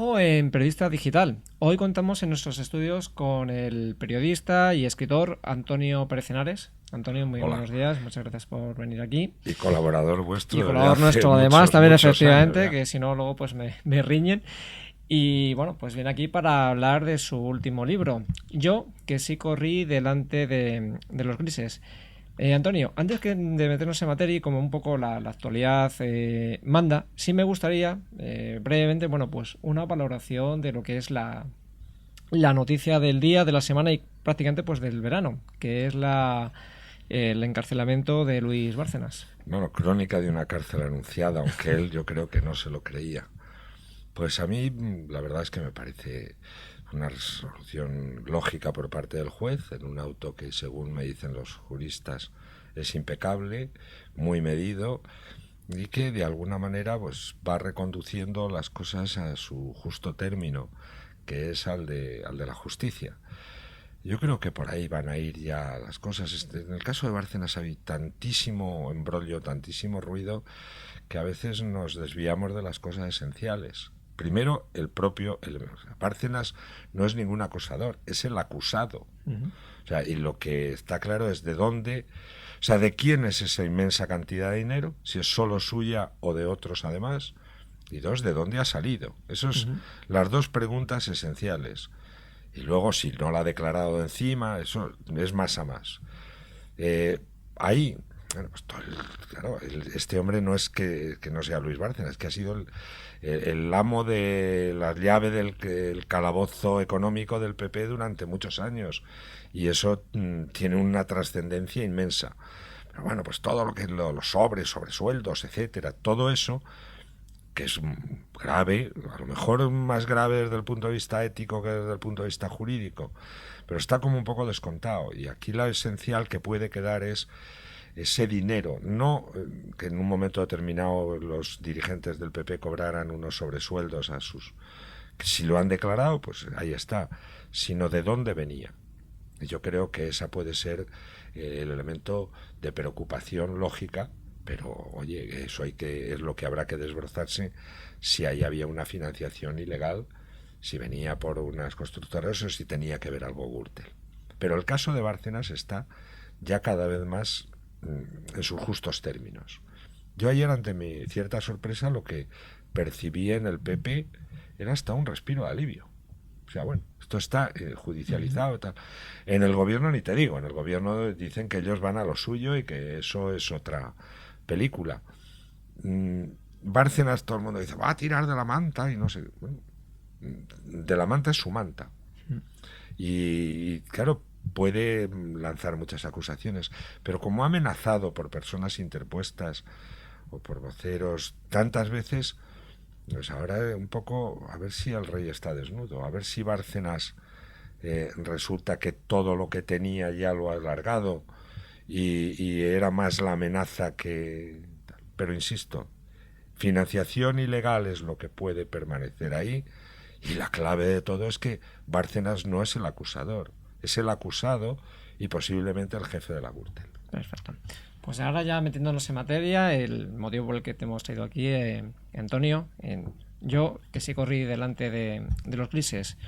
trabajo en Periodista Digital. Hoy contamos en nuestros estudios con el periodista y escritor Antonio Pérez Henares. Antonio, muy Hola. buenos días, muchas gracias por venir aquí. Y colaborador vuestro Y desde colaborador hace nuestro además también, muchos años efectivamente, ya. que si no luego pues me riñen. Y bueno, pues viene aquí para hablar de su último libro, Yo, que sí corrí delante de los grises. Antonio, antes de meternos en materia y como un poco la actualidad manda, sí me gustaría brevemente, bueno, pues una valoración de lo que es la noticia del día, de la semana y prácticamente pues del verano, que es el encarcelamiento de Luis Bárcenas. Bueno, crónica de una cárcel anunciada, aunque él yo creo que no se lo creía. Pues a mí la verdad es que me parece una resolución lógica por parte del juez, en un auto que, según me dicen los juristas, es impecable, muy medido, y que de alguna manera pues va reconduciendo las cosas a su justo término, que es al de la justicia. Yo creo que por ahí van a ir ya las cosas. En el caso de Bárcenas hay tantísimo embrollo, tantísimo ruido, que a veces nos desviamos de las cosas esenciales. Primero, Bárcenas no es ningún acusador, es el acusado. O sea, y lo que está claro es de dónde, o sea, de quién es esa inmensa cantidad de dinero, si es solo suya o de otros además, y dos, de dónde ha salido. Esas son las dos preguntas esenciales. Y luego, si no la ha declarado encima, eso es más a más. Ahí, bueno, pues este hombre no es que no sea Luis Bárcenas, es que ha sido el amo de la llave del calabozo económico del PP durante muchos años. Y eso tiene una trascendencia inmensa. Pero bueno, pues todo lo que los sobresueldos, etcétera, todo eso que es grave, a lo mejor más grave desde el punto de vista ético que desde el punto de vista jurídico, pero está como un poco descontado. Y aquí lo esencial que puede quedar es ese dinero, no que en un momento determinado los dirigentes del PP cobraran unos sobresueldos a sus... Si lo han declarado, pues ahí está, sino de dónde venía. Y yo creo que esa puede ser el elemento de preocupación lógica, pero oye, eso es lo que habrá que desbrozarse si ahí había una financiación ilegal, si venía por unas constructoras o si tenía que ver algo Gürtel. Pero el caso de Bárcenas está ya cada vez más en sus justos términos. Yo ayer, ante mi cierta sorpresa, lo que percibí en el PP era hasta un respiro de alivio. O sea, bueno, esto está judicializado y tal. En el gobierno ni te digo, en el gobierno dicen que ellos van a lo suyo y que eso es otra película. Bárcenas, todo el mundo dice, va a tirar de la manta y no sé. Bueno, de la manta es su manta. Y claro, puede lanzar muchas acusaciones, pero como ha amenazado por personas interpuestas o por voceros tantas veces, pues ahora un poco a ver si el rey está desnudo, a ver si Bárcenas resulta que todo lo que tenía ya lo ha alargado y era más la amenaza que... Pero insisto, financiación ilegal es lo que puede permanecer ahí, y la clave de todo es que Bárcenas no es el acusador, es el acusado y posiblemente el jefe de la Gürtel. Perfecto. Pues ahora ya metiéndonos en materia, el motivo por el que te hemos traído aquí, Antonio, Yo, que sí corrí delante de los grises.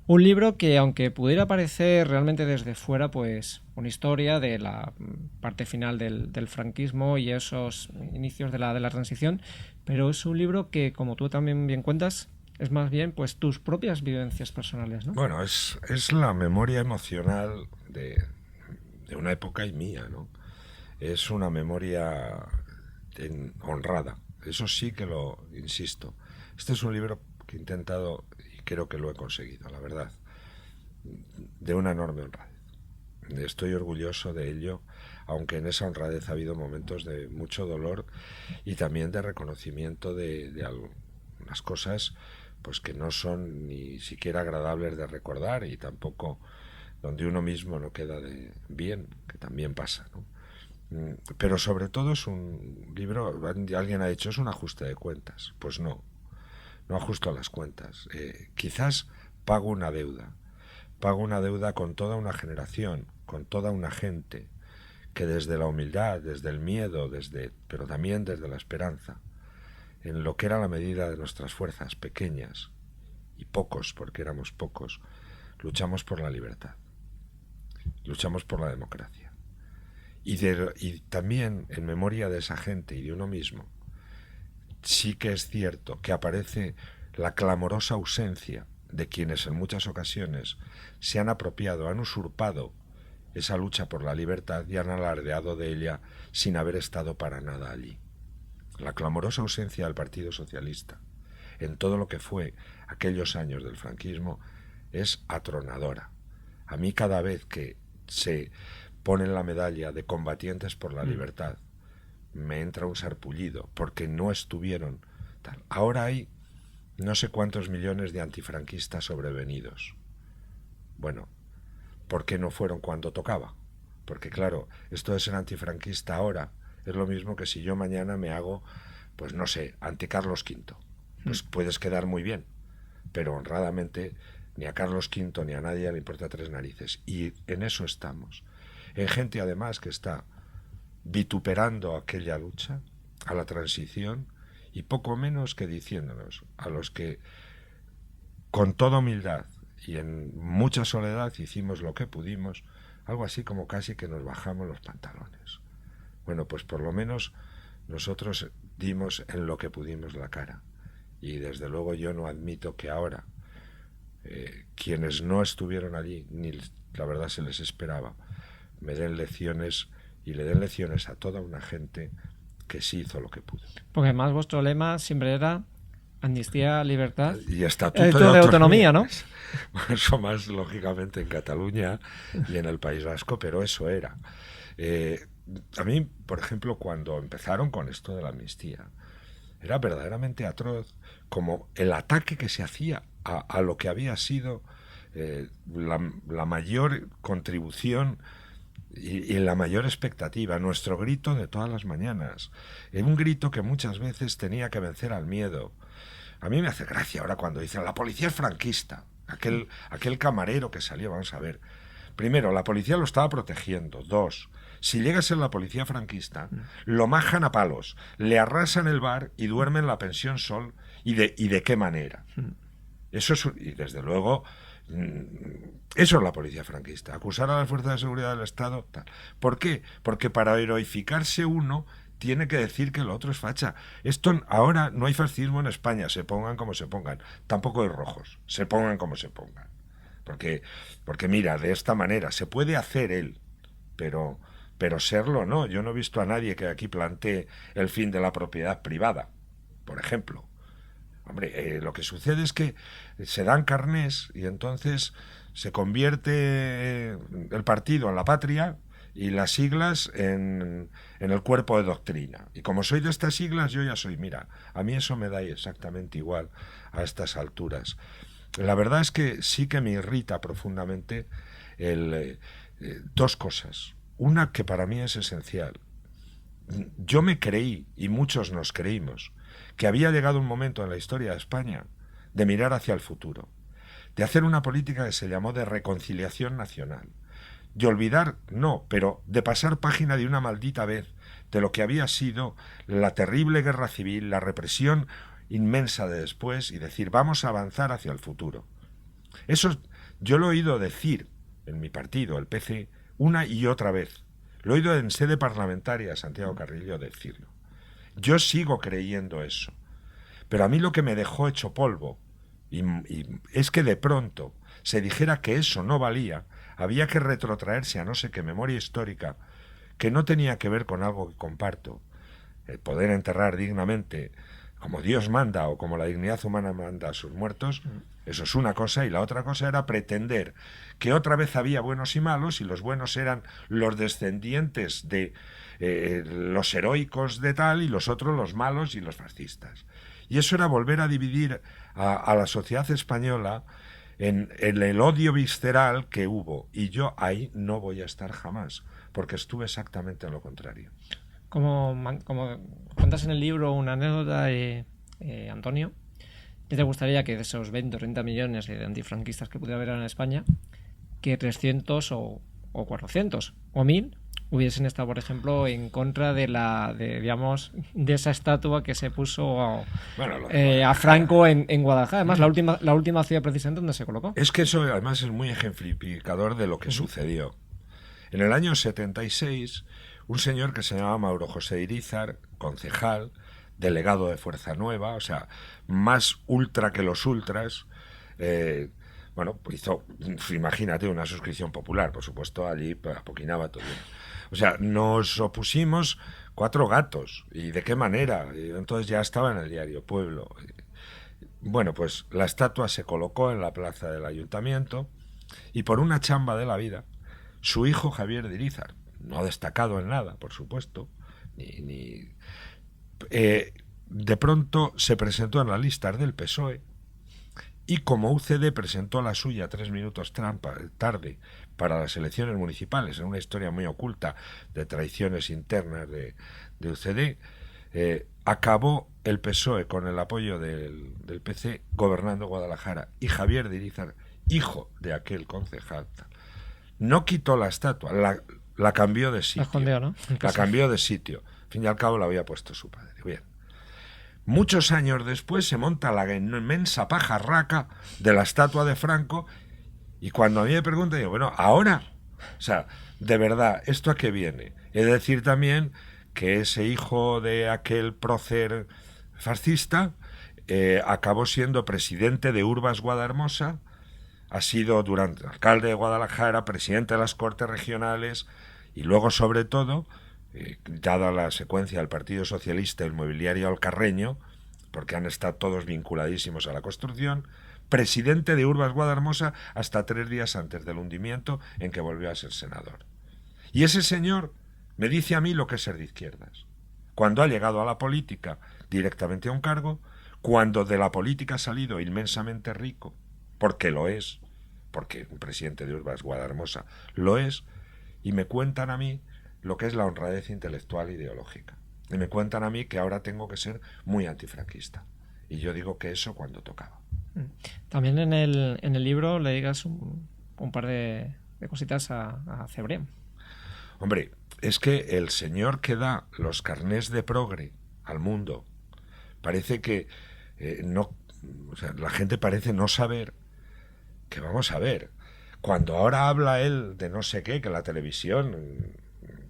Un libro que, aunque pudiera parecer realmente desde fuera, pues una historia de la parte final del franquismo y esos inicios de la transición, pero es un libro que, como tú también bien cuentas, es más bien pues tus propias vivencias personales, ¿no? Bueno, es la memoria emocional de una época y mía, ¿no? Es una memoria honrada. Eso sí que lo insisto. Este es un libro que he intentado, y creo que lo he conseguido, la verdad, de una enorme honradez. Estoy orgulloso de ello, aunque en esa honradez ha habido momentos de mucho dolor y también de reconocimiento de algunas cosas pues que no son ni siquiera agradables de recordar, y tampoco donde uno mismo no queda de bien, que también pasa, ¿no? Pero sobre todo es un libro, alguien ha dicho, es un ajuste de cuentas. Pues no ajusto las cuentas. Quizás pago una deuda con toda una generación, con toda una gente que desde la humildad, desde el miedo, pero también desde la esperanza, en lo que era la medida de nuestras fuerzas pequeñas, y pocos, porque éramos pocos, luchamos por la libertad, luchamos por la democracia. Y también en memoria de esa gente y de uno mismo, sí que es cierto que aparece la clamorosa ausencia de quienes en muchas ocasiones se han apropiado, han usurpado esa lucha por la libertad y han alardeado de ella sin haber estado para nada allí. La clamorosa ausencia del Partido Socialista en todo lo que fue aquellos años del franquismo es atronadora. A mí cada vez que se ponen la medalla de combatientes por la libertad me entra un sarpullido porque no estuvieron tal. Ahora hay no sé cuántos millones de antifranquistas sobrevenidos. Bueno, ¿por qué no fueron cuando tocaba? Porque claro, esto de ser antifranquista ahora es lo mismo que si yo mañana me hago, pues no sé, anti Carlos V. Pues puedes quedar muy bien, pero honradamente ni a Carlos V ni a nadie le importa tres narices. Y en eso estamos. En gente además que está vituperando aquella lucha, a la transición, y poco menos que diciéndonos a los que con toda humildad y en mucha soledad hicimos lo que pudimos, algo así como casi que nos bajamos los pantalones. Bueno, pues por lo menos nosotros dimos en lo que pudimos la cara. Y desde luego yo no admito que ahora quienes no estuvieron allí, ni la verdad se les esperaba, me den lecciones y le den lecciones a toda una gente que sí hizo lo que pudo. Porque además vuestro lema siempre era amnistía, libertad y estatuto de autonomía, ¿no? Eso más lógicamente en Cataluña y en el País Vasco, pero eso era. A mí, por ejemplo, cuando empezaron con esto de la amnistía, era verdaderamente atroz como el ataque que se hacía a lo que había sido la mayor contribución y la mayor expectativa, nuestro grito de todas las mañanas. Un grito que muchas veces tenía que vencer al miedo. A mí me hace gracia ahora cuando dicen la policía es franquista, aquel camarero que salió, vamos a ver. Primero, la policía lo estaba protegiendo. Dos, si llega a ser la policía franquista, lo majan a palos, le arrasan el bar y duerme en la pensión Sol. ¿Y de qué manera? Eso es, y desde luego, eso es la policía franquista. Acusar a las fuerzas de seguridad del Estado, tal. ¿Por qué? Porque para heroificarse uno tiene que decir que el otro es facha. Esto ahora no hay fascismo en España, se pongan como se pongan. Tampoco hay rojos, se pongan como se pongan. Porque mira, de esta manera se puede hacer él, pero serlo no. Yo no he visto a nadie que aquí plantee el fin de la propiedad privada, por ejemplo. Hombre, lo que sucede es que se dan carnés y entonces se convierte el partido en la patria y las siglas en el cuerpo de doctrina. Y como soy de estas siglas, yo ya soy, mira, a mí eso me da exactamente igual a estas alturas. La verdad es que sí que me irrita profundamente dos cosas. Una que para mí es esencial. Yo me creí, y muchos nos creímos, que había llegado un momento en la historia de España de mirar hacia el futuro, de hacer una política que se llamó de reconciliación nacional, de olvidar, no, pero de pasar página de una maldita vez de lo que había sido la terrible guerra civil, la represión inmensa de después y decir, vamos a avanzar hacia el futuro. Eso yo lo he oído decir en mi partido, el PC, una y otra vez. Lo he oído en sede parlamentaria a Santiago Carrillo decirlo. Yo sigo creyendo eso. Pero a mí lo que me dejó hecho polvo y es que de pronto se dijera que eso no valía, había que retrotraerse a no sé qué memoria histórica que no tenía que ver con algo que comparto. El poder enterrar dignamente como Dios manda o como la dignidad humana manda a sus muertos, eso es una cosa, y la otra cosa era pretender que otra vez había buenos y malos y los buenos eran los descendientes de los heroicos de tal y los otros los malos y los fascistas. Y eso era volver a dividir a la sociedad española en el odio visceral que hubo, y yo ahí no voy a estar jamás, porque estuve exactamente en lo contrario. Como cuentas en el libro una anécdota, Antonio, ¿qué te gustaría que de esos 20 o 30 millones de antifranquistas que pudiera haber en España, que 300 o 400 o 1000 hubiesen estado, por ejemplo, en contra digamos, de esa estatua que se puso Bueno, a Franco en Guadalajara. Además, la última ciudad precisamente donde se colocó. es que eso además es muy ejemplificador de lo que sucedió. En el año 76, un señor que se llamaba Mauro José Irízar, concejal, delegado de Fuerza Nueva, o sea, más ultra que los ultras, bueno, pues hizo, imagínate, una suscripción popular, por supuesto, allí apoquinaba todo. O sea, nos opusimos 4 gatos. ¿Y de qué manera? Y entonces ya estaba en el diario Pueblo. Bueno, pues la estatua se colocó en la plaza del ayuntamiento y por una chamba de la vida, su hijo Javier de Irízar, no destacado en nada, por supuesto, de pronto se presentó en las listas del PSOE y como UCD presentó la suya 3 minutos tarde para las elecciones municipales, en una historia muy oculta de traiciones internas de UCD, acabó el PSOE con el apoyo del PC gobernando Guadalajara y Javier de Irízar, hijo de aquel concejal, no quitó la estatua, la cambió de sitio. La escondió, ¿no? La cambió de sitio. Al fin y al cabo la había puesto su padre. Bien. Muchos años después se monta la inmensa pajarraca de la estatua de Franco y cuando a mí me preguntan, digo, bueno, ahora, o sea, de verdad, ¿esto a qué viene? He de decir también que ese hijo de aquel prócer fascista acabó siendo presidente de Urbas Guadahermosa, ha sido durante alcalde de Guadalajara, presidente de las Cortes Regionales y luego, sobre todo, dada la secuencia del Partido Socialista y el mobiliario alcarreño, porque han estado todos vinculadísimos a la construcción, presidente de Urbas Guadahermosa hasta 3 días antes del hundimiento en que volvió a ser senador. Y ese señor me dice a mí lo que es ser de izquierdas. Cuando ha llegado a la política directamente a un cargo, cuando de la política ha salido inmensamente rico, porque lo es, porque un presidente de Urbas Guadahermosa lo es, y me cuentan a mí lo que es la honradez intelectual e ideológica. Y me cuentan a mí que ahora tengo que ser muy antifranquista. Y yo digo que eso cuando tocaba. También en el libro le digas un par de cositas a Cebrián. Hombre, es que el señor que da los carnés de progre al mundo parece que no, o sea, la gente parece no saber que vamos a ver. Cuando ahora habla él de no sé qué, que la televisión,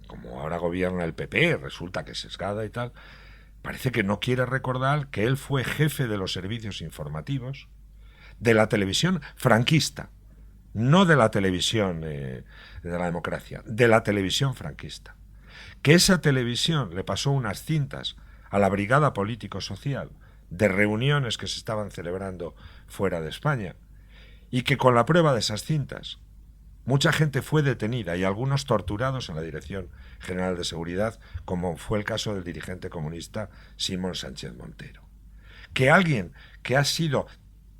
como ahora gobierna el PP, resulta que es sesgada y tal, parece que no quiere recordar que él fue jefe de los servicios informativos de la televisión franquista, no de la televisión de la democracia, de la televisión franquista. Que esa televisión le pasó unas cintas a la Brigada Político-Social de reuniones que se estaban celebrando fuera de España y que con la prueba de esas cintas mucha gente fue detenida y algunos torturados en la Dirección General de Seguridad, como fue el caso del dirigente comunista Simón Sánchez Montero. Que alguien que ha sido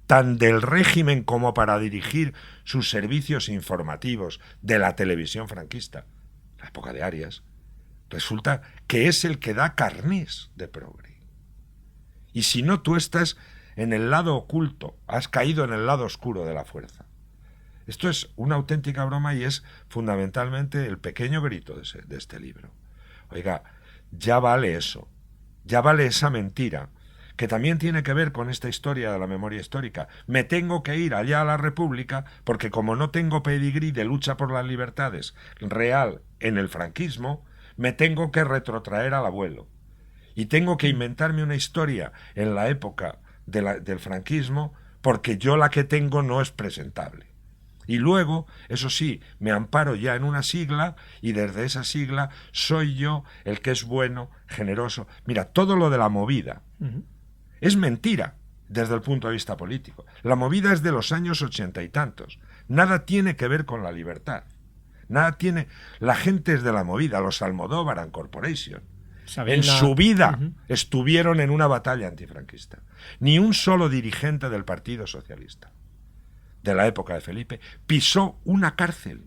tan del régimen como para dirigir sus servicios informativos de la televisión franquista, la época de Arias, resulta que es el que da carnés de progre. Y si no, tú estás en el lado oculto, has caído en el lado oscuro de la fuerza. Esto es una auténtica broma y es fundamentalmente el pequeño grito de este libro. Oiga, ya vale eso, ya vale esa mentira, que también tiene que ver con esta historia de la memoria histórica. Me tengo que ir allá a la República porque como no tengo pedigrí de lucha por las libertades real en el franquismo, me tengo que retrotraer al abuelo. Y tengo que inventarme una historia en la época del franquismo porque yo la que tengo no es presentable. Y luego, eso sí, me amparo ya en una sigla y desde esa sigla soy yo el que es bueno, generoso. Mira, todo lo de la movida es mentira desde el punto de vista político. La movida es de los años 80 y tantos. Nada tiene que ver con la libertad. Nada tiene... La gente es de la movida, los Almodóvar Corporation. Sabina. En su vida estuvieron en una batalla antifranquista. Ni un solo dirigente del Partido Socialista de la época de Felipe pisó una cárcel.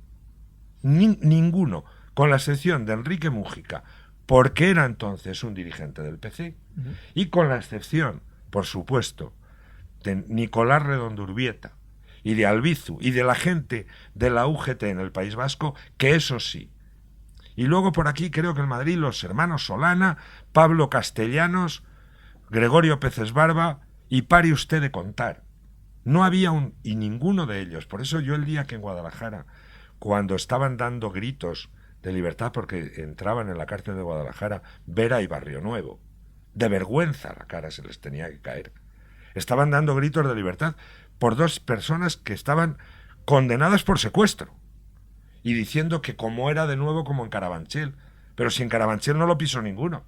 Ninguno, con la excepción de Enrique Mújica, porque era entonces un dirigente del PC, y con la excepción, por supuesto, de Nicolás Redondo Urbieta y de Albizu y de la gente de la UGT en el País Vasco, que eso sí, Y luego por aquí creo que en Madrid los hermanos Solana, Pablo Castellanos, Gregorio Peces Barba, y pare usted de contar. No había y ninguno de ellos. Por eso yo el día que en Guadalajara, cuando estaban dando gritos de libertad porque entraban en la cárcel de Guadalajara Vera y Barrio Nuevo, de vergüenza la cara se les tenía que caer. Estaban dando gritos de libertad por dos personas que estaban condenadas por secuestro y diciendo que como era de nuevo como en Carabanchel, pero si en Carabanchel no lo pisó ninguno.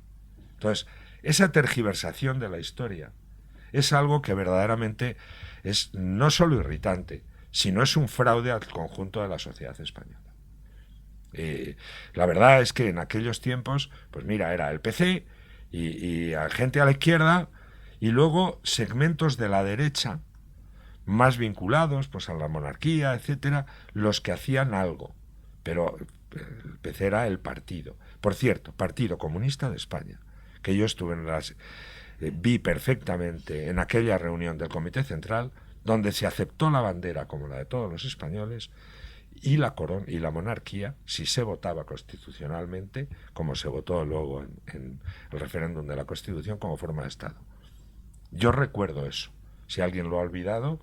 Entonces, esa tergiversación de la historia es algo que verdaderamente es no solo irritante, sino es un fraude al conjunto de la sociedad española. La verdad es que en aquellos tiempos, pues mira, era el PC y gente a la izquierda y luego segmentos de la derecha más vinculados pues a la monarquía, etcétera, los que hacían algo. Pero el PC era el partido. Por cierto, Partido Comunista de España, que yo estuve en las... vi perfectamente en aquella reunión del Comité Central, donde se aceptó la bandera como la de todos los españoles y la corona y la monarquía, si se votaba constitucionalmente, como se votó luego en el referéndum de la Constitución, como forma de Estado. Yo recuerdo eso. Si alguien lo ha olvidado,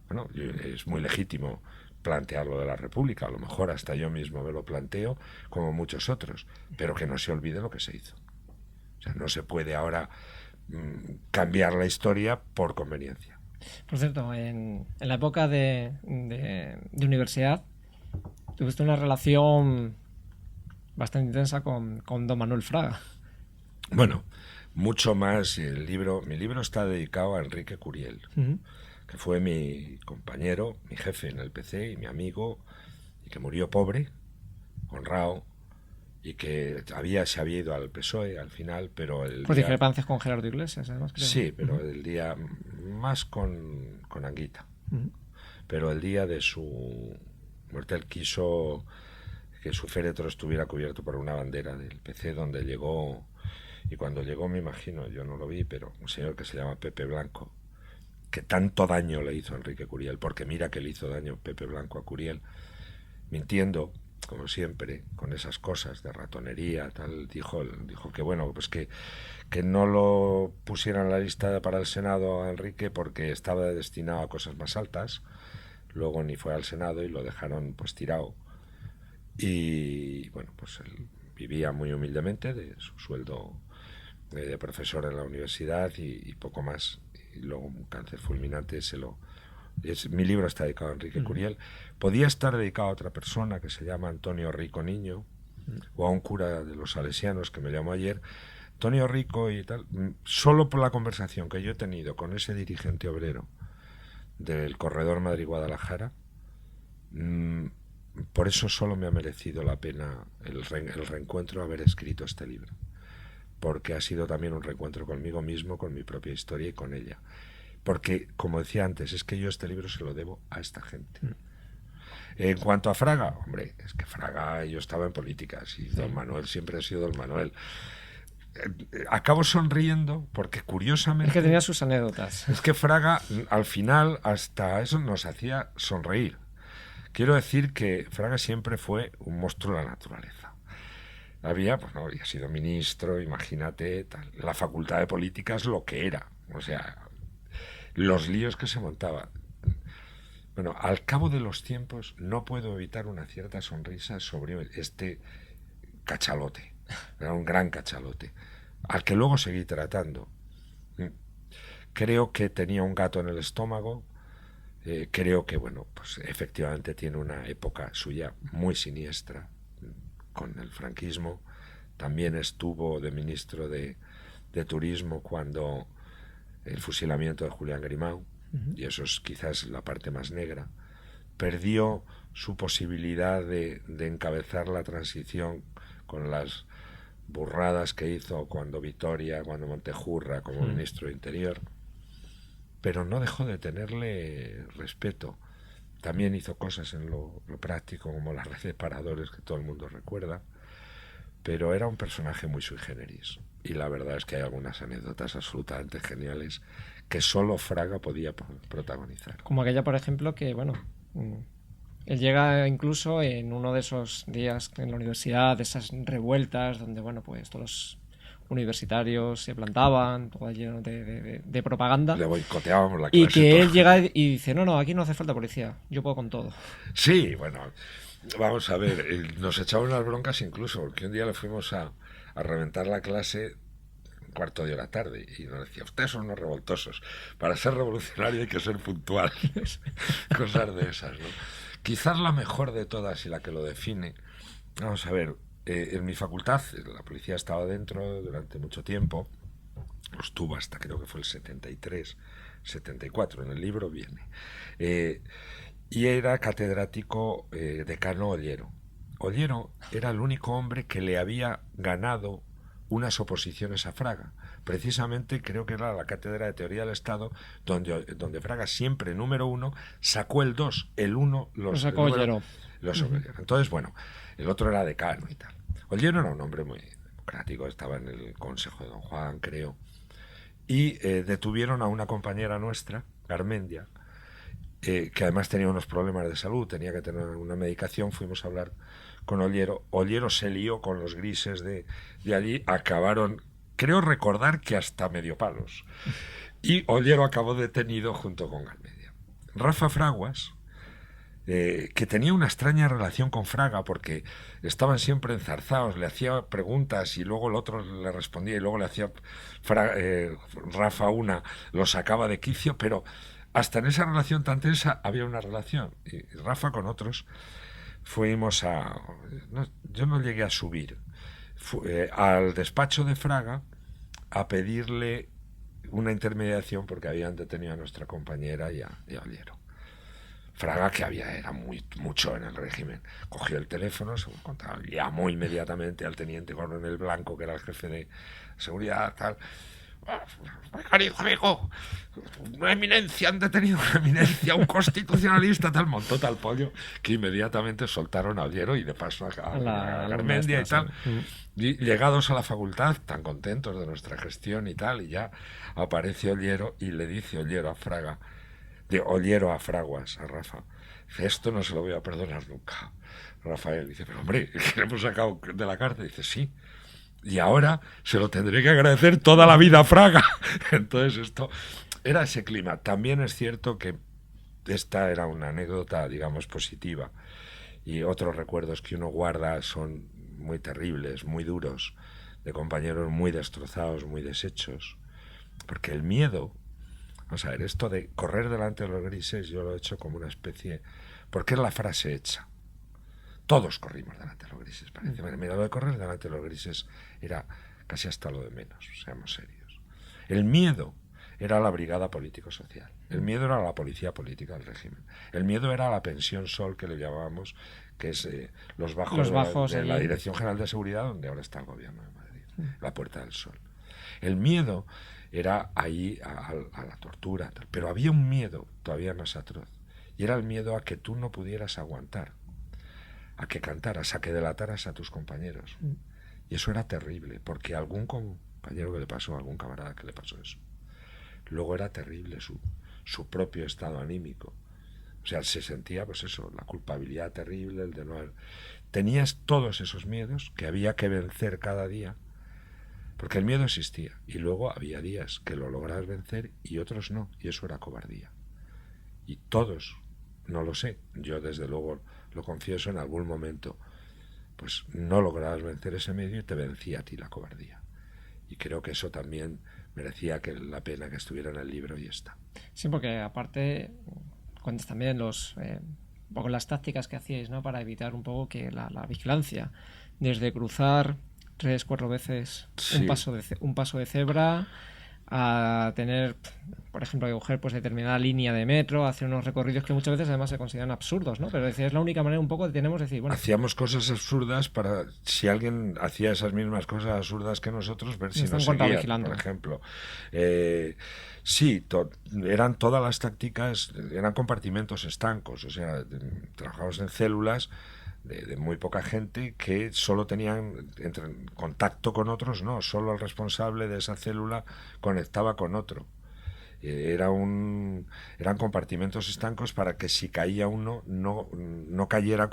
bueno, es muy legítimo plantearlo de la República, a lo mejor hasta yo mismo me lo planteo, como muchos otros, pero que no se olvide lo que se hizo. O sea, no se puede ahora cambiar la historia por conveniencia. Por cierto, en la época de universidad tuviste una relación bastante intensa con don Manuel Fraga. Bueno, mucho más. Mi libro está dedicado a Enrique Curiel, que fue mi compañero, mi jefe en el PC y mi amigo, y que murió pobre, honrado, y que se había ido al PSOE al final, pero por discrepancias con Gerardo Iglesias, además, creo. Sí, pero el día más con Anguita. Pero el día de su muerte él quiso que su féretro estuviera cubierto por una bandera del PC, donde llegó, y cuando llegó, me imagino, yo no lo vi, pero un señor que se llama Pepe Blanco, que tanto daño le hizo a Enrique Curiel, porque mira que le hizo daño Pepe Blanco a Curiel, mintiendo, como siempre, con esas cosas de ratonería, tal, dijo que bueno, pues que no lo pusieran en la lista para el Senado a Enrique porque estaba destinado a cosas más altas. Luego ni fue al Senado y lo dejaron pues tirado. Y bueno, pues él vivía muy humildemente de su sueldo de profesor en la universidad y poco más. Y luego un cáncer fulminante mi libro está dedicado a Enrique Curiel. Podía estar dedicado a otra persona que se llama Antonio Rico Niño, o a un cura de los salesianos que me llamó ayer. Antonio Rico y tal, solo por la conversación que yo he tenido con ese dirigente obrero del corredor Madrid-Guadalajara, por eso solo me ha merecido la pena el reencuentro haber escrito este libro, porque ha sido también un reencuentro conmigo mismo, con mi propia historia y con ella. Porque, como decía antes, es que yo este libro se lo debo a esta gente. En cuanto a Fraga, hombre, es que Fraga, yo estaba en políticas y don Manuel siempre ha sido don Manuel. Acabo sonriendo porque curiosamente... Es que tenía sus anécdotas. Es que Fraga, al final, hasta eso nos hacía sonreír. Quiero decir que Fraga siempre fue un monstruo de la naturaleza. Había sido ministro, imagínate, tal. La facultad de políticas lo que era. O sea, los líos que se montaban. Bueno, al cabo de los tiempos no puedo evitar una cierta sonrisa sobre este cachalote. Era un gran cachalote, al que luego seguí tratando. Creo que tenía un gato en el estómago. Creo que, bueno, pues efectivamente tiene una época suya muy siniestra con el franquismo. También estuvo de ministro de Turismo cuando el fusilamiento de Julián Grimau, y eso es quizás la parte más negra. Perdió su posibilidad de encabezar la transición con las burradas que hizo cuando Vitoria, cuando Montejurra, como ministro de Interior, pero no dejó de tenerle respeto. También hizo cosas en lo práctico, como la red de paradores que todo el mundo recuerda, pero era un personaje muy sui generis. Y la verdad es que hay algunas anécdotas absolutamente geniales que solo Fraga podía protagonizar. Como aquella, por ejemplo, que, bueno, Él llega incluso en uno de esos días en la universidad, de esas revueltas, donde, bueno, pues todos los universitarios se plantaban, todo lleno de propaganda, Le boicoteábamos la y clase que toda. él llega y dice, no, no, aquí no hace falta policía, yo puedo con todo. Sí, bueno, vamos a ver, nos echaban unas broncas incluso, porque un día le fuimos a reventar la clase un cuarto de hora tarde y nos decía, ustedes son unos revoltosos, para ser revolucionario hay que ser puntual. Cosas de esas, ¿no? Quizás la mejor de todas y la que lo define, vamos a ver, en mi facultad la policía estaba dentro durante mucho tiempo, estuvo hasta creo que fue el 73, 74, en el libro viene, eh, y era catedrático decano Ollero. Ollero era el único hombre que le había ganado unas oposiciones a Fraga. Precisamente creo que era la cátedra de teoría del Estado donde Fraga siempre número uno sacó el 2, el 1 Lo sacó Ollero. los Entonces, bueno, el otro era decano y tal. Ollero era un hombre muy democrático, estaba en el consejo de Don Juan, creo, y detuvieron a una compañera nuestra, Garmendia, que además tenía unos problemas de salud, tenía que tener una medicación. Fuimos a hablar con Ollero. Ollero se lió con los grises de allí, acabaron, creo recordar que hasta medio palos. Y Ollero acabó detenido junto con Garmendia. Rafa Fraguas, que tenía una extraña relación con Fraga porque estaban siempre enzarzados, le hacía preguntas y luego el otro le respondía y luego le hacía Rafa una, lo sacaba de quicio, pero hasta en esa relación tan tensa había una relación. Y Rafa con otros fuimos a... No, yo no llegué a subir. Al despacho de Fraga a pedirle una intermediación porque habían detenido a nuestra compañera y a Ollero. Fraga, que era mucho en el régimen, cogió el teléfono, se contaba, llamó inmediatamente al teniente coronel Blanco, que era el jefe de seguridad, tal. Amigo, una eminencia, han detenido una eminencia, un constitucionalista, tal, montó tal pollo que inmediatamente soltaron a Ollero y de paso a Garmendia y tal. Sí. Y llegados a la facultad, tan contentos de nuestra gestión y tal, y ya aparece Ollero y le dice Ollero a Fraga, de Ollero a Fraguas, a Rafa, esto no se lo voy a perdonar nunca. Rafael dice, pero hombre, que le hemos sacado de la cárcel. Dice, sí, y ahora se lo tendré que agradecer toda la vida a Fraga. Entonces esto era ese clima. También es cierto que esta era una anécdota, digamos, positiva, y otros recuerdos que uno guarda son muy terribles, muy duros, de compañeros muy destrozados, muy deshechos, porque el miedo, vamos a ver, esto de correr delante de los grises yo lo he hecho como una especie, porque es la frase hecha. Todos corrimos delante de los grises, parece. Mira, lo de correr delante de los grises era casi hasta lo de menos, seamos serios. El miedo era la brigada político-social. El miedo era la policía política del régimen. El miedo era la pensión Sol, que le llamábamos, que es los bajos de la Dirección General de Seguridad, donde ahora está el gobierno de Madrid, la Puerta del Sol. El miedo era ahí a la tortura, tal. Pero había un miedo todavía más atroz, y era el miedo a que tú no pudieras aguantar, a que cantaras, a que delataras a tus compañeros. Y eso era terrible, porque a algún compañero que le pasó, a algún camarada que le pasó eso, luego era terrible su propio estado anímico. O sea, se sentía, pues eso, la culpabilidad terrible, el de no haber... Tenías todos esos miedos que había que vencer cada día, porque el miedo existía, y luego había días que lo lograbas vencer y otros no, y eso era cobardía. Y todos, no lo sé, yo desde luego lo confieso, en algún momento pues no lograbas vencer ese medio y te vencía a ti la cobardía. Y creo que eso también merecía la pena que estuviera en el libro, y está. Sí, porque aparte cuentas también un poco las tácticas que hacíais, ¿no? Para evitar un poco que la vigilancia, desde cruzar 3-4 veces Sí. un paso de cebra, a tener, por ejemplo, que coger pues determinada línea de metro, hacer unos recorridos que muchas veces además se consideran absurdos, ¿no? Pero es la única manera un poco que tenemos de decir, bueno, hacíamos cosas absurdas para, si alguien hacía esas mismas cosas absurdas que nosotros, ver si nos seguían, por ejemplo. Sí, eran todas las tácticas, eran compartimentos estancos, o sea, trabajamos en células de muy poca gente que solo tenían contacto con otros, no, solo el responsable de esa célula conectaba con otro. Eran compartimentos estancos para que si caía uno no cayera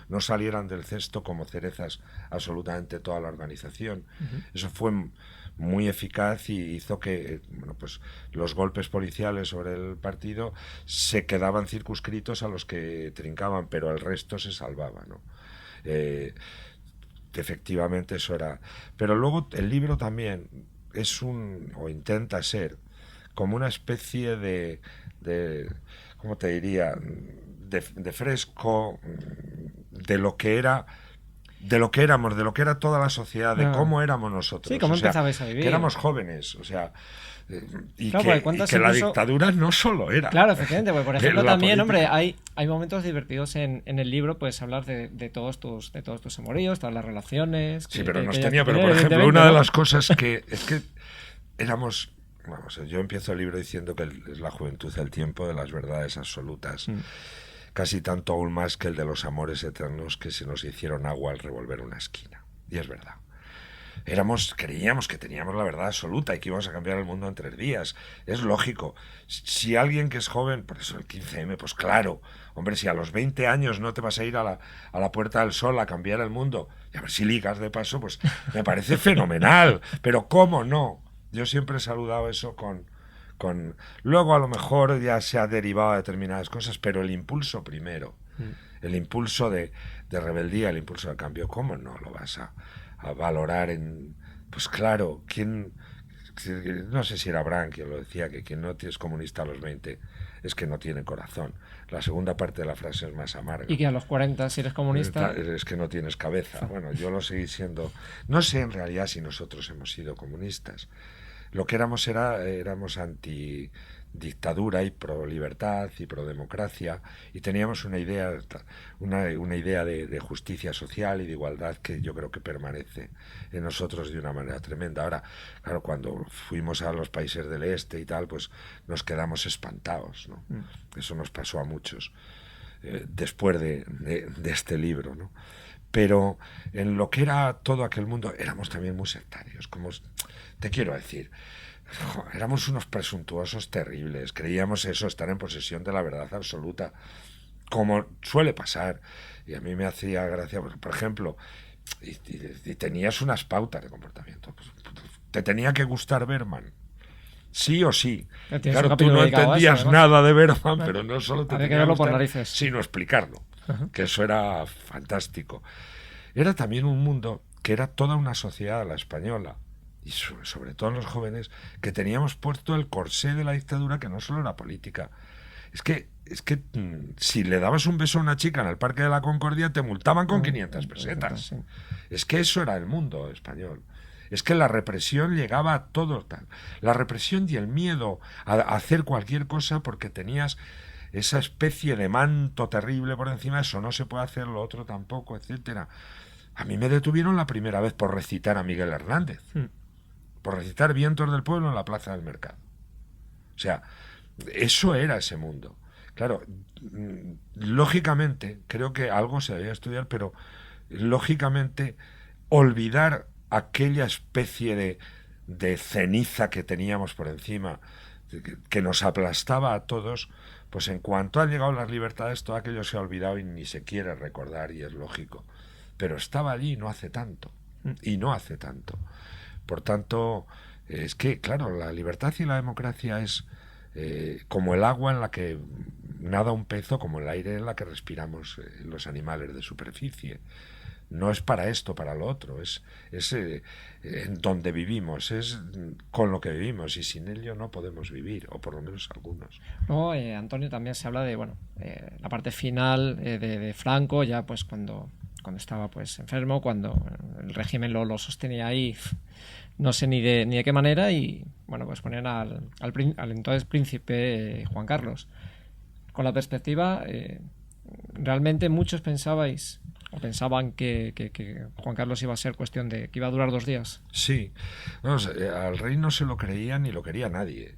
no salieran del cesto como cerezas absolutamente toda la organización. Eso fue muy eficaz y hizo que pues los golpes policiales sobre el partido se quedaban circunscritos a los que trincaban, pero el resto se salvaba, ¿no? Efectivamente eso era. Pero luego el libro también o intenta ser como una especie ¿cómo te diría? De fresco de lo que era, de lo que éramos, de lo que era toda la sociedad, de cómo éramos nosotros. Sí, cómo empezabais a vivir. Que éramos jóvenes, o sea, y claro, que la dictadura no solo era. Claro, efectivamente, porque por ejemplo también, política. hombre, hay momentos divertidos en el libro, pues hablar de todos tus amoríos, todas las relaciones. Sí, pero por tener, ejemplo, una de las cosas que es que éramos, vamos, yo empiezo el libro diciendo que es la juventud el tiempo de las verdades absolutas. Casi tanto aún más que el de los amores eternos que se nos hicieron agua al revolver una esquina. Y es verdad. Creíamos que teníamos la verdad absoluta y que íbamos a cambiar el mundo en 3 días. Es lógico. Si alguien que es joven, por eso el 15M, pues claro, hombre, si a los 20 años no te vas a ir a la Puerta del Sol a cambiar el mundo, y a ver si ligas de paso, pues me parece fenomenal. Pero ¿cómo no? Yo siempre he saludado eso con... Luego a lo mejor ya se ha derivado a determinadas cosas, pero el impulso primero, el impulso de rebeldía, el impulso de cambio, ¿cómo no lo vas a valorar pues claro, no sé si era Brandt quien lo decía, que quien no es comunista a los 20 es que no tiene corazón. La segunda parte de la frase es más amarga. Y que a los 40, si eres comunista... Es que no tienes cabeza. Bueno, yo lo seguí siendo. No sé en realidad si nosotros hemos sido comunistas. Lo que éramos anti-dictadura y pro-libertad y pro-democracia, y teníamos una idea de justicia social y de igualdad que yo creo que permanece en nosotros de una manera tremenda. Ahora, claro, cuando fuimos a los países del este y tal, pues nos quedamos espantados, ¿no? Eso nos pasó a muchos después de este libro, ¿no? Pero en lo que era todo aquel mundo éramos también muy sectarios, como te quiero decir, éramos unos presuntuosos terribles, creíamos eso, estar en posesión de la verdad absoluta, como suele pasar, y a mí me hacía gracia, por ejemplo, y tenías unas pautas de comportamiento, pues, te tenía que gustar Berman, sí o sí. Claro, tú no entendías eso, nada de Berman, pero no solo te tenía que gustar, sino explicarlo, que eso era fantástico. Era también un mundo que era toda una sociedad, la española, y sobre todo en los jóvenes, que teníamos puesto el corsé de la dictadura, que no solo era política. Es que si le dabas un beso a una chica en el Parque de la Concordia, te multaban con 500 pesetas. Es que eso era el mundo español. Es que la represión llegaba a todo tal. La represión y el miedo a hacer cualquier cosa porque tenías esa especie de manto terrible por encima, eso no se puede hacer, lo otro tampoco, etcétera. A mí me detuvieron la primera vez por recitar a Miguel Hernández, por recitar Vientos del Pueblo en la Plaza del Mercado. O sea, eso era ese mundo. Claro, lógicamente, creo que algo se debía estudiar, pero lógicamente olvidar aquella especie de ceniza que teníamos por encima, que nos aplastaba a todos, pues en cuanto han llegado las libertades, todo aquello se ha olvidado y ni se quiere recordar, y es lógico. Pero estaba allí no hace tanto, y no hace tanto. Por tanto, es que, claro, la libertad y la democracia es como el agua en la que nada un pez, o como el aire en la que respiramos los animales de superficie. No es para esto, para lo otro, es en donde vivimos, es con lo que vivimos, y sin ello no podemos vivir, o por lo menos algunos. Luego, Antonio, también se habla de la parte final de Franco, ya pues cuando estaba pues enfermo, cuando el régimen lo sostenía ahí, no sé ni de qué manera, y bueno, pues ponían al entonces príncipe Juan Carlos. Con la perspectiva, realmente muchos pensaban que Juan Carlos iba a ser cuestión de que iba a durar 2 días. Sí, no, al rey no se lo creía ni lo quería nadie.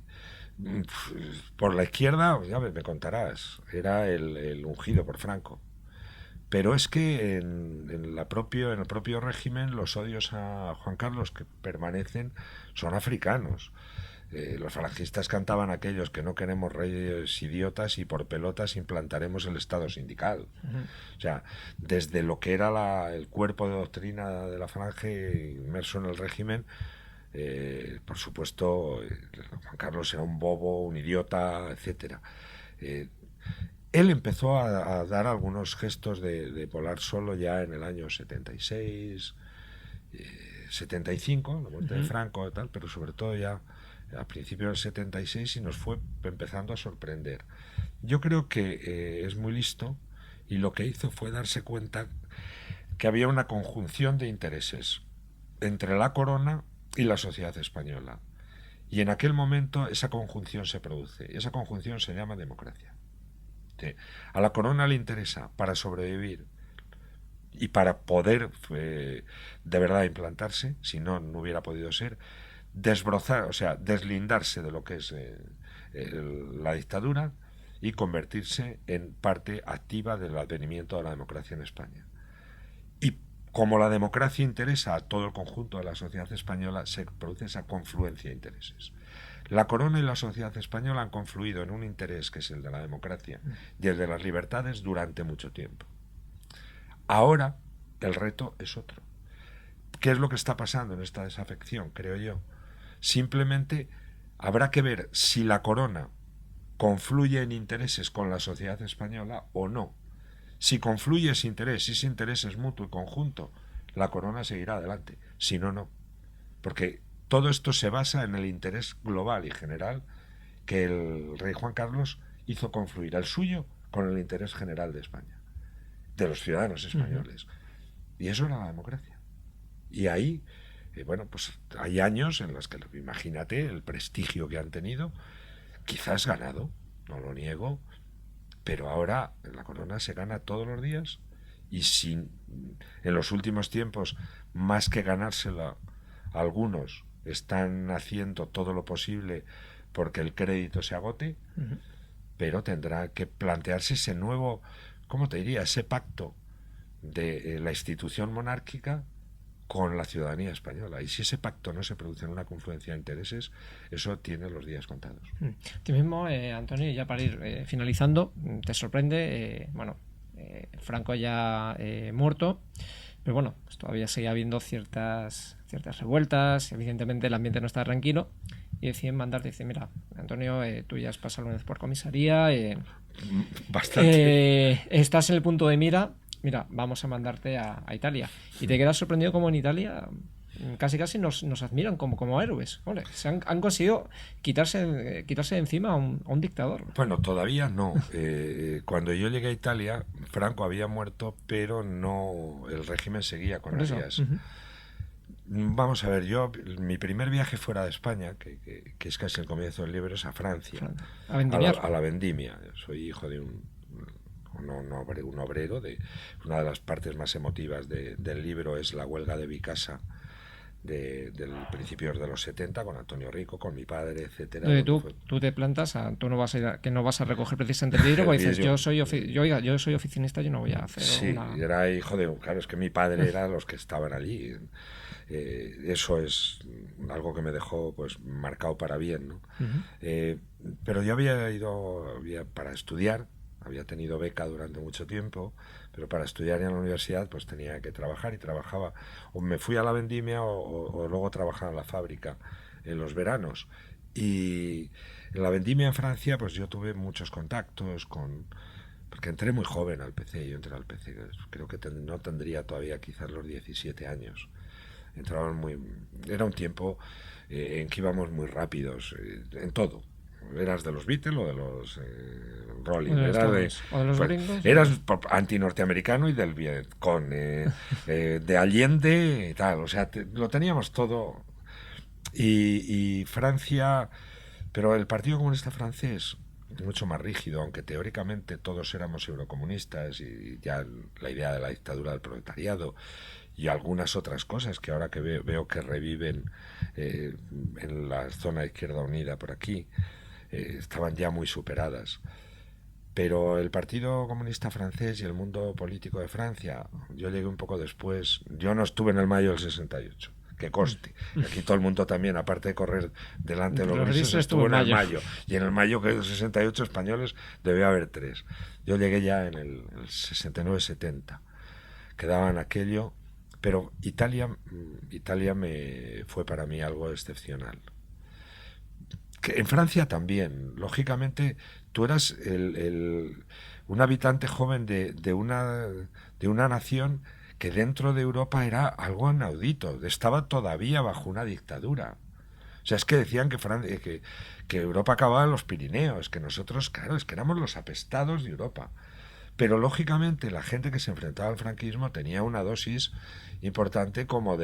Por la izquierda, ya me contarás, era el ungido por Franco. Pero es que en el propio régimen los odios a Juan Carlos que permanecen son africanos. Los falangistas cantaban aquellos que no queremos reyes idiotas y por pelotas implantaremos el Estado sindical. O sea, desde lo que era el cuerpo de doctrina de la Falange inmerso en el régimen, por supuesto, Juan Carlos era un bobo, un idiota, etcétera. Él empezó a dar algunos gestos de volar solo ya en el año 76, 75, la muerte de Franco y tal, pero sobre todo ya a principios del 76 y nos fue empezando a sorprender. Yo creo que es muy listo y lo que hizo fue darse cuenta que había una conjunción de intereses entre la corona y la sociedad española. Y en aquel momento esa conjunción se produce. Y esa conjunción se llama democracia. Sí. A la corona le interesa, para sobrevivir y para poder de verdad implantarse, si no, no hubiera podido ser, desbrozar, o sea, deslindarse de lo que es la dictadura y convertirse en parte activa del advenimiento de la democracia en España. Y como la democracia interesa a todo el conjunto de la sociedad española, se produce esa confluencia de intereses. La corona y la sociedad española han confluido en un interés que es el de la democracia y el de las libertades durante mucho tiempo. Ahora el reto es otro. ¿Qué es lo que está pasando en esta desafección, creo yo? Simplemente habrá que ver si la corona confluye en intereses con la sociedad española o no. Si confluye ese interés, si ese interés es mutuo y conjunto, la corona seguirá adelante. Si no, no. Porque todo esto se basa en el interés global y general que el rey Juan Carlos hizo confluir, el suyo con el interés general de España, de los ciudadanos españoles. Y eso era la democracia. Y ahí, bueno, pues hay años en los que, imagínate, el prestigio que han tenido, quizás ganado, no lo niego, pero ahora la corona se gana todos los días y sin, en los últimos tiempos, más que ganársela, algunos están haciendo todo lo posible porque el crédito se agote, pero tendrá que plantearse ese nuevo, ¿cómo te diría?, ese pacto de la institución monárquica con la ciudadanía española. Y si ese pacto no se produce en una confluencia de intereses, eso tiene los días contados. Tú mismo, Antonio, ya para ir finalizando, te sorprende, Franco ya muerto, pero bueno, pues todavía sigue habiendo ciertas revueltas, evidentemente el ambiente no está tranquilo, y deciden mandarte, dice, mira, Antonio, tú ya has pasado una vez por comisaría, bastante. Estás en el punto de mira, vamos a mandarte a Italia. Y te quedas sorprendido como en Italia casi nos admiran como héroes. Hombre, han conseguido quitarse de encima a un dictador. Bueno, todavía no. Cuando yo llegué a Italia, Franco había muerto, pero no, el régimen seguía con Arias. Vamos a ver, mi primer viaje fuera de España, que es casi el comienzo del libro, es a Francia, a la vendimia. Soy hijo de un obrero. Una de las partes más emotivas del libro es la huelga de Bicasa del principios de los 70 con Antonio Rico, con mi padre, etcétera. Tú te plantas, tú no vas a recoger precisamente el libro, porque dices, yo soy oficinista, yo no voy a hacer era hijo de, claro, es que mi padre era los que estaban allí. Eso es algo que me dejó pues marcado para bien, ¿no? Pero yo había ido para estudiar, había tenido beca durante mucho tiempo, pero para estudiar en la universidad pues tenía que trabajar y trabajaba, o me fui a la vendimia o luego trabajaba en la fábrica en los veranos. Y en la vendimia en Francia pues yo tuve muchos contactos porque entré muy joven al PC, yo entré al PC, creo que no tendría todavía quizás los 17 años. Era un tiempo en que íbamos muy rápidos en todo. Eras de los Beatles o de los Rolling, eras anti-norteamericano y del Vietcong, de Allende y tal, o sea, lo teníamos todo. Y Francia, pero el Partido Comunista francés mucho más rígido, aunque teóricamente todos éramos eurocomunistas y ya la idea de la dictadura del proletariado y algunas otras cosas que ahora que veo que reviven en la zona de Izquierda Unida por aquí, estaban ya muy superadas. Pero el Partido Comunista francés y el mundo político de Francia, yo llegué un poco después, yo no estuve en el mayo del 68, que conste. Aquí todo el mundo también, aparte de correr delante de los Los grises, grises estuvo en el mayo. Mayo. Y en el Mayo, que es el 68 españoles, debió haber 3. Yo llegué ya en el 69-70. Quedaban aquello, pero Italia fue para mí algo excepcional. Que en Francia también, lógicamente, tú eras un habitante joven de una nación que dentro de Europa era algo inaudito, estaba todavía bajo una dictadura. O sea, es que decían que Europa acababa en los Pirineos, que nosotros, claro, es que éramos los apestados de Europa. Pero lógicamente la gente que se enfrentaba al franquismo tenía una dosis importante como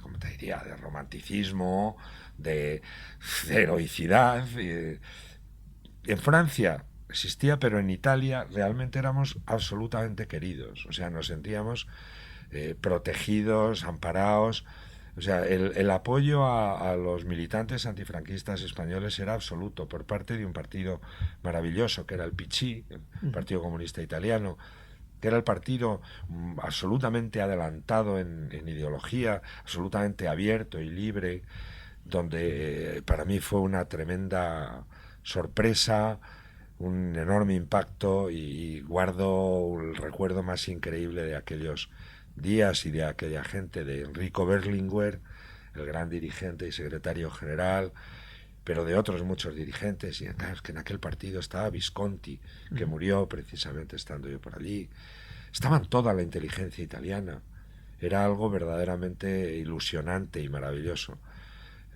¿cómo te diría?, de romanticismo, de heroicidad. En Francia existía, pero en Italia realmente éramos absolutamente queridos. O sea, nos sentíamos protegidos, amparados. O sea, el apoyo a los militantes antifranquistas españoles era absoluto por parte de un partido maravilloso, que era el PCI, el Partido Comunista Italiano, que era el partido absolutamente adelantado en ideología, absolutamente abierto y libre, donde para mí fue una tremenda sorpresa, un enorme impacto, y guardo el recuerdo más increíble de aquellos días y de aquella gente, de Enrico Berlinguer, el gran dirigente y secretario general, pero de otros muchos dirigentes. Y claro, es que en aquel partido estaba Visconti, que murió precisamente estando yo por allí. Estaban toda la inteligencia italiana. Era algo verdaderamente ilusionante y maravilloso.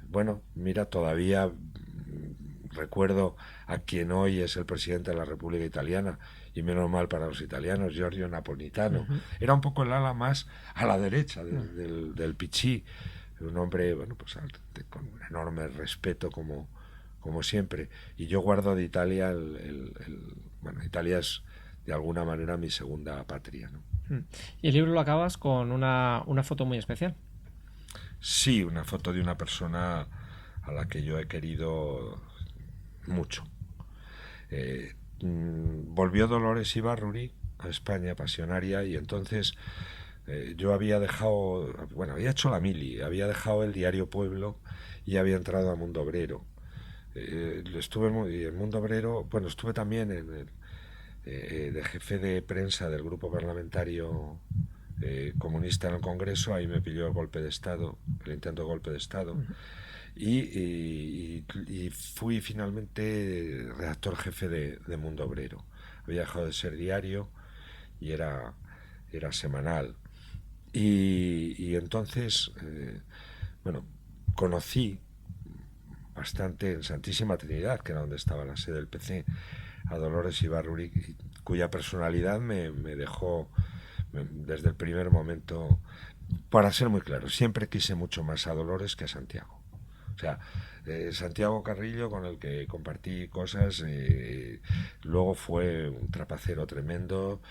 Bueno, mira, todavía recuerdo a quien hoy es el presidente de la República Italiana, y menos mal para los italianos, Giorgio Napolitano. Era un poco el ala más a la derecha del PCI, un hombre, bueno, pues con un enorme respeto como siempre. Y yo guardo de Italia bueno, Italia es de alguna manera mi segunda patria, ¿no? Y el libro lo acabas con una foto muy especial. Sí, una foto de una persona a la que yo he querido mucho. Volvió Dolores Ibarruri a España, pasionaria, y entonces yo había dejado, bueno, había hecho la mili, había dejado el diario Pueblo y había entrado a Mundo Obrero. Estuve en Mundo Obrero, bueno, estuve también de jefe de prensa del grupo parlamentario comunista en el Congreso. Ahí me pilló el golpe de Estado, el intento de golpe de Estado. Y fui finalmente redactor jefe de Mundo Obrero. Había dejado de ser diario y era semanal. Y entonces, bueno, conocí bastante en Santísima Trinidad, que era donde estaba la sede del PC, a Dolores Ibarruri, cuya personalidad me dejó desde el primer momento. Para ser muy claro, siempre quise mucho más a Dolores que a Santiago. O sea, Santiago Carrillo, con el que compartí cosas, luego fue un trapacero tremendo.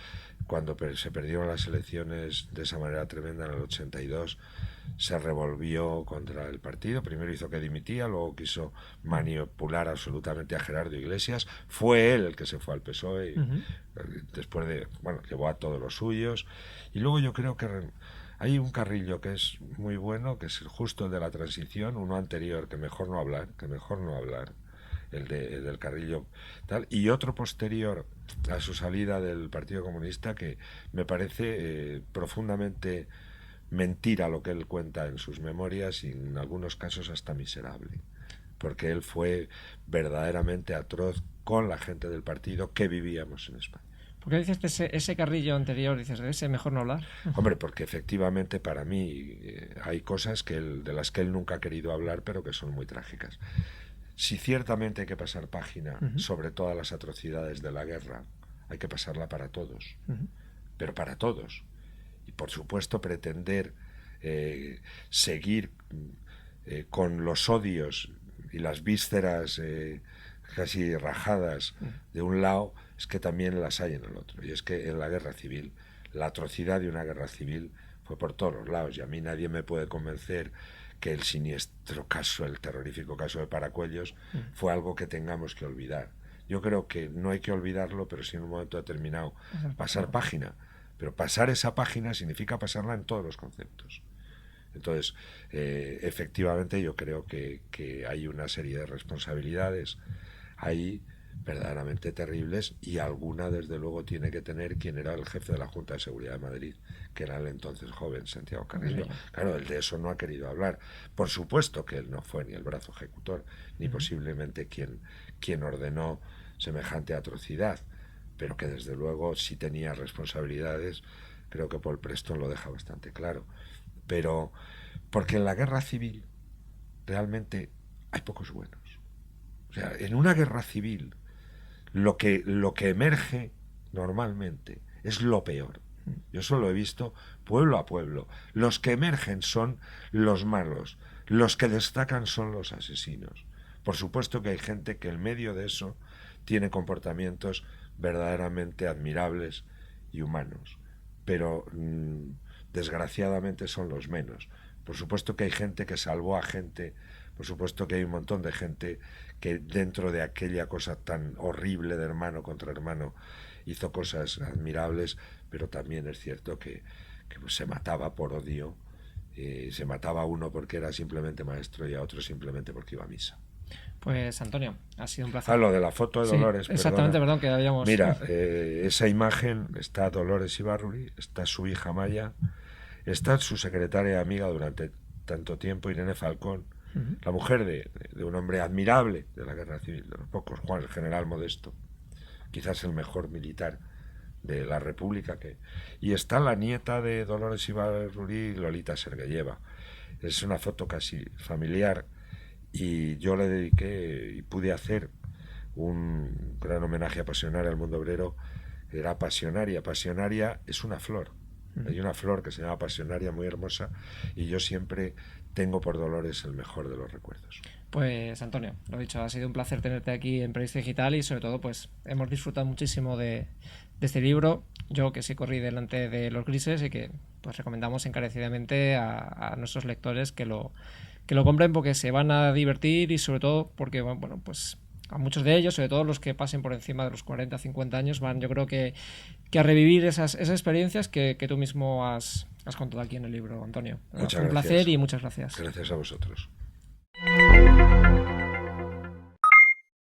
Cuando se perdieron las elecciones de esa manera tremenda en el 82, se revolvió contra el partido. Primero hizo que dimitía, luego quiso manipular absolutamente a Gerardo Iglesias. Fue él el que se fue al PSOE, después de, bueno, llevó a todos los suyos. Y luego yo creo que hay un Carrillo que es muy bueno, que es justo el de la transición, uno anterior, que mejor no hablar, el del Carrillo tal, y otro posterior a su salida del Partido Comunista, que me parece profundamente mentira lo que él cuenta en sus memorias, y en algunos casos hasta miserable, porque él fue verdaderamente atroz con la gente del partido que vivíamos en España. ¿Por qué dices ese Carrillo anterior, dices de ese mejor no hablar? Hombre, porque efectivamente para mí hay cosas de las que él nunca ha querido hablar, pero que son muy trágicas. Si ciertamente hay que pasar página sobre todas las atrocidades de la guerra, hay que pasarla para todos, pero para todos. Y por supuesto pretender seguir con los odios y las vísceras casi rajadas de un lado, es que también las hay en el otro. Y es que en la guerra civil, la atrocidad de una guerra civil fue por todos los lados, y a mí nadie me puede convencer que el siniestro caso, el terrorífico caso de Paracuellos, fue algo que tengamos que olvidar. Yo creo que no hay que olvidarlo, pero sí en un momento determinado pasar página. Pero pasar esa página significa pasarla en todos los conceptos. Entonces, efectivamente yo creo que hay una serie de responsabilidades ahí verdaderamente terribles, y alguna desde luego tiene que tener quien era el jefe de la Junta de Seguridad de Madrid, que era el entonces joven Santiago Carrillo. Claro, él de eso no ha querido hablar. Por supuesto que él no fue ni el brazo ejecutor, ni posiblemente quien ordenó semejante atrocidad, pero que desde luego sí tenía responsabilidades. Creo que Paul Preston lo deja bastante claro. Pero porque en la guerra civil realmente hay pocos buenos. O sea, en una guerra civil lo que emerge normalmente es lo peor. Yo eso lo he visto pueblo a pueblo. Los que emergen son los malos, los que destacan son los asesinos. Por supuesto que hay gente que en medio de eso tiene comportamientos verdaderamente admirables y humanos, pero desgraciadamente son los menos. Por supuesto que hay gente que salvó a gente, por supuesto que hay un montón de gente que dentro de aquella cosa tan horrible de hermano contra hermano hizo cosas admirables, pero también es cierto que pues, se mataba por odio, se mataba a uno porque era simplemente maestro y a otro simplemente porque iba a misa. Pues Antonio, ha sido un placer. Lo de la foto de Dolores. Sí, exactamente, perdón, que habíamos... Mira, esa imagen está Dolores Ibarruri, está su hija Maya, está su secretaria amiga durante tanto tiempo, Irene Falcón, la mujer de un hombre admirable de la guerra civil, de los pocos, Juan, el general Modesto, quizás el mejor militar de la República, y está la nieta de Dolores Ibarruri, Lolita Sergeyeva. Es una foto casi familiar, y yo le dediqué y pude hacer un gran homenaje a Pasionaria al mundo obrero. Era Pasionaria. Pasionaria es una flor. Hay una flor que se llama Pasionaria muy hermosa, y yo siempre tengo por Dolores el mejor de los recuerdos. Pues Antonio, lo dicho, ha sido un placer tenerte aquí en Periodista Digital, y sobre todo pues hemos disfrutado muchísimo de este libro. Yo que sí corrí delante de los grises, y que pues recomendamos encarecidamente a nuestros lectores que lo compren, porque se van a divertir, y sobre todo porque bueno, pues a muchos de ellos, sobre todo los que pasen por encima de los 40, 50 años, van, yo creo que a revivir esas experiencias que tú mismo has contado aquí en el libro, Antonio. Muchas Un gracias. placer y muchas gracias. Gracias a vosotros.